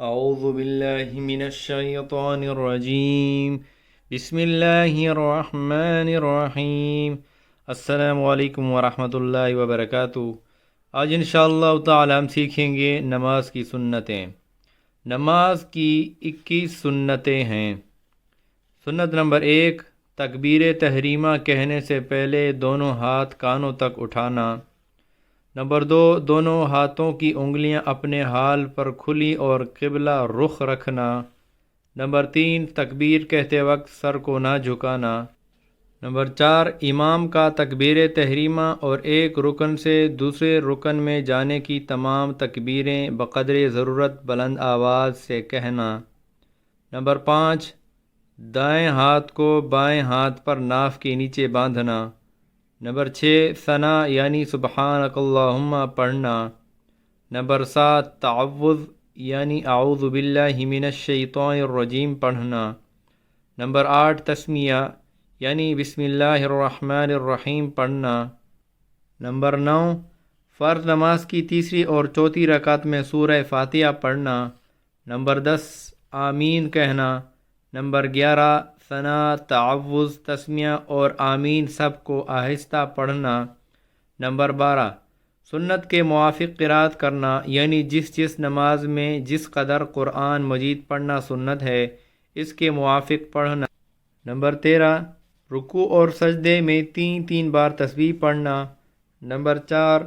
اعوذ باللہ من الشیطان الرجیم بسم اللہ الرحمن الرحیم۔ السلام علیکم ورحمۃ اللہ وبرکاتہ۔ آج انشاءاللہ تعالی ہم سیکھیں گے نماز کی سنتیں۔ نماز کی 21 سنتیں ہیں۔ سنت نمبر 1، تکبیر تحریمہ کہنے سے پہلے دونوں ہاتھ کانوں تک اٹھانا۔ نمبر 2، دونوں ہاتھوں کی انگلیاں اپنے حال پر کھلی اور قبلہ رخ رکھنا۔ نمبر 3، تکبیر کہتے وقت سر کو نہ جھکانا۔ نمبر 4، امام کا تکبیر تحریمہ اور ایک رکن سے دوسرے رکن میں جانے کی تمام تکبیریں بقدر ضرورت بلند آواز سے کہنا۔ نمبر 5، دائیں ہاتھ کو بائیں ہاتھ پر ناف کے نیچے باندھنا۔ نمبر 6، ثنا یعنی سبحانک اللہم پڑھنا۔ نمبر 7، تعوذ یعنی اعوذ باللہ من الشیطان الرجیم پڑھنا۔ نمبر 8، تسمیہ یعنی بسم اللہ الرحمن الرحیم پڑھنا۔ نمبر 9، فرض نماز کی تیسری اور چوتھی رکعت میں سورہ فاتحہ پڑھنا۔ نمبر 10، آمین کہنا۔ نمبر 11، ثنا، تعوذ، تسمیہ اور آمین سب کو آہستہ پڑھنا۔ نمبر 12، سنت کے موافق قرات کرنا، یعنی جس نماز میں جس قدر قرآن مجید پڑھنا سنت ہے اس کے موافق پڑھنا۔ نمبر 13، رکوع اور سجدے میں 3 بار تسبیح پڑھنا۔ نمبر 4،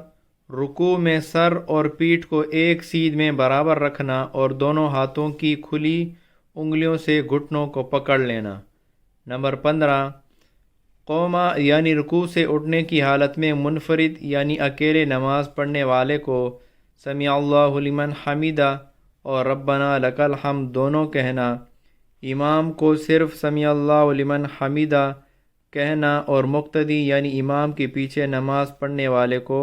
رکوع میں سر اور پیٹھ کو ایک سیدھ میں برابر رکھنا اور دونوں ہاتھوں کی کھلی انگلیوں سے گھٹنوں کو پکڑ لینا۔ نمبر 15، قوما یعنی رکوع سے اٹھنے کی حالت میں منفرد یعنی اکیلے نماز پڑھنے والے کو سمیع اللہ لمن حمیدہ اور ربنا لک الحمد دونوں کہنا۔ امام کو صرف سمیع اللہ لمن حمیدہ کہنا اور مقتدی یعنی امام کے پیچھے نماز پڑھنے والے کو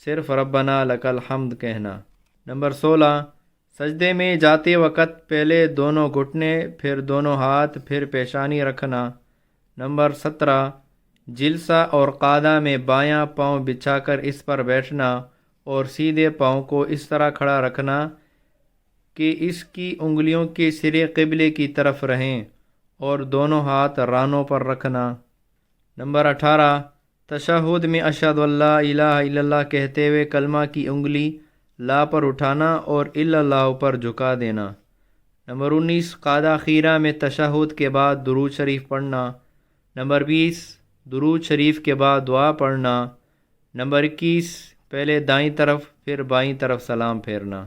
صرف ربنا لک الحمد کہنا۔ نمبر 16، سجدے میں جاتے وقت پہلے دونوں گھٹنے، پھر دونوں ہاتھ، پھر پیشانی رکھنا۔ نمبر 17، جلسہ اور قعدہ میں بایاں پاؤں بچھا کر اس پر بیٹھنا اور سیدھے پاؤں کو اس طرح کھڑا رکھنا کہ اس کی انگلیوں کے سرے قبلے کی طرف رہیں اور دونوں ہاتھ رانوں پر رکھنا۔ نمبر 18، تشہد میں اشہد اللہ الہ الا اللہ کہتے ہوئے کلمہ کی انگلی لا پر اٹھانا اور الا اللہ پر جھکا دینا۔ نمبر 19، قعدہ خیرہ میں تشہد کے بعد درود شریف پڑھنا۔ نمبر 20، درود شریف کے بعد دعا پڑھنا۔ نمبر 21، پہلے دائیں طرف پھر بائیں طرف سلام پھیرنا۔